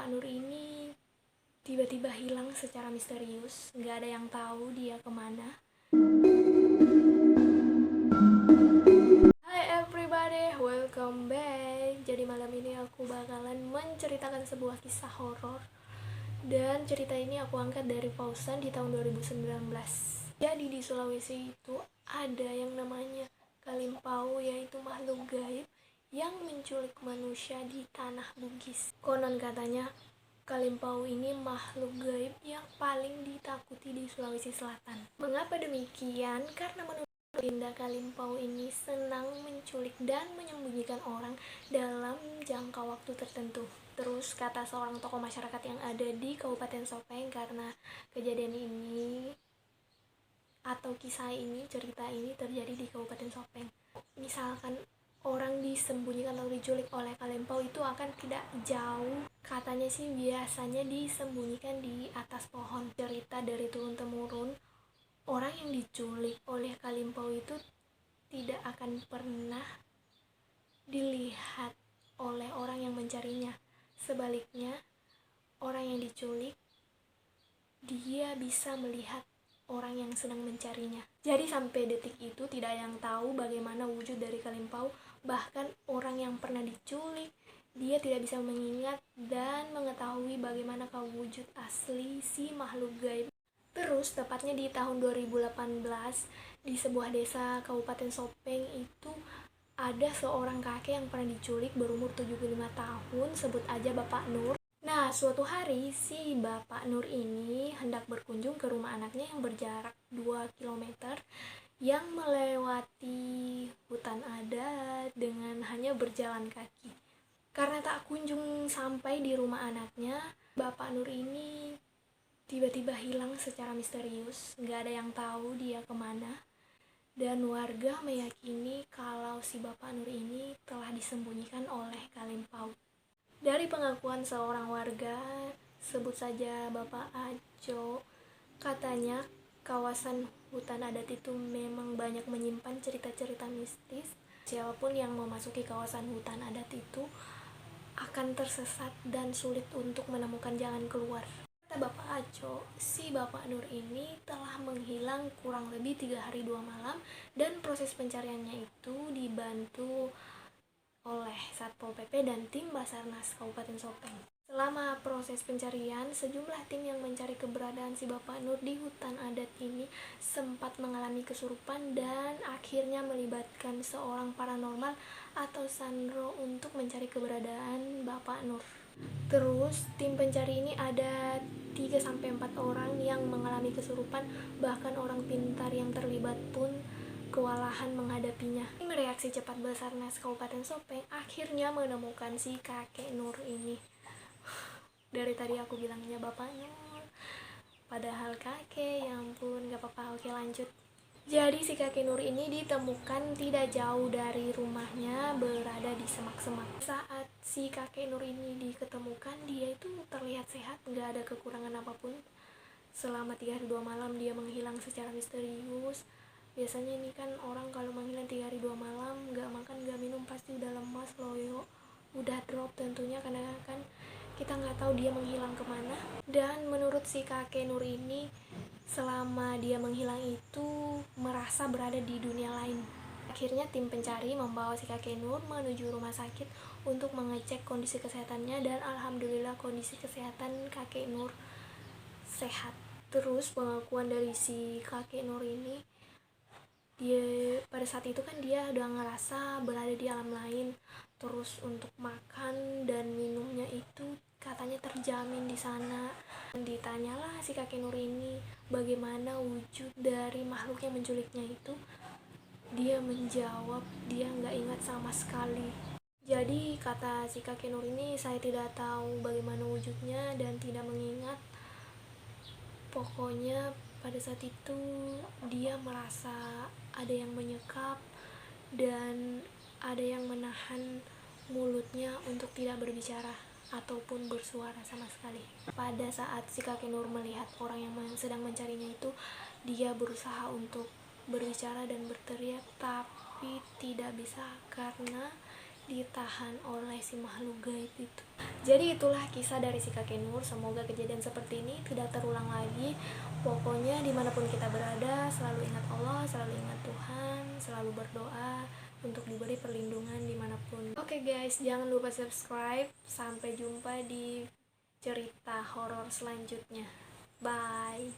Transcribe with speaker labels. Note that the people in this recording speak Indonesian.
Speaker 1: Bapak Nur ini tiba-tiba hilang secara misterius, nggak ada yang tahu dia kemana. Hi everybody, welcome back. Jadi malam ini aku bakalan menceritakan sebuah kisah horor. Dan cerita ini aku angkat dari pausan di tahun 2019. Jadi di Sulawesi itu ada yang namanya Kalimpau, yaitu makhluk gaib yang menculik manusia di tanah Bugis. Konon katanya Kalimpau ini makhluk gaib yang paling ditakuti di Sulawesi Selatan. Mengapa demikian? Karena menurut Linda, Kalimpau ini senang menculik dan menyembunyikan orang dalam jangka waktu tertentu. Terus kata seorang tokoh masyarakat yang ada di Kabupaten Sopeng, karena kejadian ini atau kisah ini, cerita ini terjadi di Kabupaten Sopeng. Misalkan orang disembunyikan atau diculik oleh Kalimpau itu akan tidak jauh. Katanya sih biasanya disembunyikan di atas pohon. Cerita dari turun-temurun, orang yang diculik oleh Kalimpau itu tidak akan pernah dilihat oleh orang yang mencarinya. Sebaliknya, orang yang diculik, dia bisa melihat orang yang sedang mencarinya. Jadi sampai detik itu tidak ada yang tahu bagaimana wujud dari Kalimpau. Bahkan orang yang pernah diculik, dia tidak bisa mengingat dan mengetahui bagaimana wujud asli si makhluk gaib. Terus tepatnya di tahun 2018 di sebuah desa Kabupaten Sopeng itu ada seorang kakek yang pernah diculik berumur 75 tahun, sebut aja Bapak Nur. Nah, suatu hari si Bapak Nur ini hendak berkunjung ke rumah anaknya yang berjarak 2 km yang melewati hutan adat dengan hanya berjalan kaki. Karena tak kunjung sampai di rumah anaknya, Bapak Nur ini tiba-tiba hilang secara misterius, nggak ada yang tahu dia kemana. Dan warga meyakini kalau si Bapak Nur ini telah disembunyikan oleh Kalimpau. Dari pengakuan seorang warga, sebut saja Bapak Ajo, katanya kawasan hutan adat itu memang banyak menyimpan cerita-cerita mistis. Siapapun yang memasuki kawasan hutan adat itu akan tersesat dan sulit untuk menemukan jalan keluar. Kata Bapak Aco, si Bapak Nur ini telah menghilang kurang lebih 3 hari 2 malam dan proses pencariannya itu dibantu oleh Satpol PP dan tim Basarnas Kabupaten Sopeng. Selama proses pencarian, sejumlah tim yang mencari keberadaan si Bapak Nur di hutan adat ini sempat mengalami kesurupan dan akhirnya melibatkan seorang paranormal atau Sandro untuk mencari keberadaan Bapak Nur. Terus tim pencari ini ada 3-4 orang yang mengalami kesurupan, bahkan orang pintar yang terlibat pun kewalahan menghadapinya. Tim reaksi cepat Basarnas Kabupaten Sopeng akhirnya menemukan si kakek Nur ini. Dari tadi aku bilangnya Bapak Nur, padahal kakek, ya ampun, gak apa-apa, oke lanjut. Jadi si kakek Nur ini ditemukan tidak jauh dari rumahnya, berada di semak-semak. Saat si kakek Nur ini diketemukan, dia itu terlihat sehat, gak ada kekurangan apapun. Selama 3 hari 2 malam dia menghilang secara misterius. Biasanya ini kan orang kalau menghilang 3 hari 2 malam, gak makan, gak minum, pasti udah lemas, loyo, udah drop tentunya, karena kan kita nggak tahu dia menghilang kemana. Dan menurut si kakek Nur ini, selama dia menghilang itu merasa berada di dunia lain. Akhirnya tim pencari membawa si kakek Nur menuju rumah sakit untuk mengecek kondisi kesehatannya, dan alhamdulillah kondisi kesehatan kakek Nur sehat. Terus pengakuan dari si kakek Nur ini, dia pada saat itu kan dia udah ngerasa berada di alam lain. Terus untuk makan dan minumnya itu katanya terjamin di sana. Ditanyalah si kakek Nur ini bagaimana wujud dari makhluk yang menculiknya itu. Dia menjawab dia nggak ingat sama sekali. Jadi kata si kakek Nur ini, saya tidak tahu bagaimana wujudnya dan tidak mengingat. Pokoknya pada saat itu dia merasa ada yang menyekap dan ada yang menahan mulutnya untuk tidak berbicara ataupun bersuara sama sekali. Pada saat si kakek Nur melihat orang yang sedang mencarinya itu, dia berusaha untuk berbicara dan berteriak, tapi tidak bisa karena ditahan oleh si makhluk gaib itu. Jadi itulah kisah dari si kakek Nur. Semoga kejadian seperti ini tidak terulang lagi. Pokoknya dimanapun kita berada, selalu ingat Allah, selalu ingat Tuhan, selalu berdoa untuk diberi perlindungan dimanapun. Oke guys, jangan lupa subscribe. Sampai jumpa di cerita horor selanjutnya. Bye.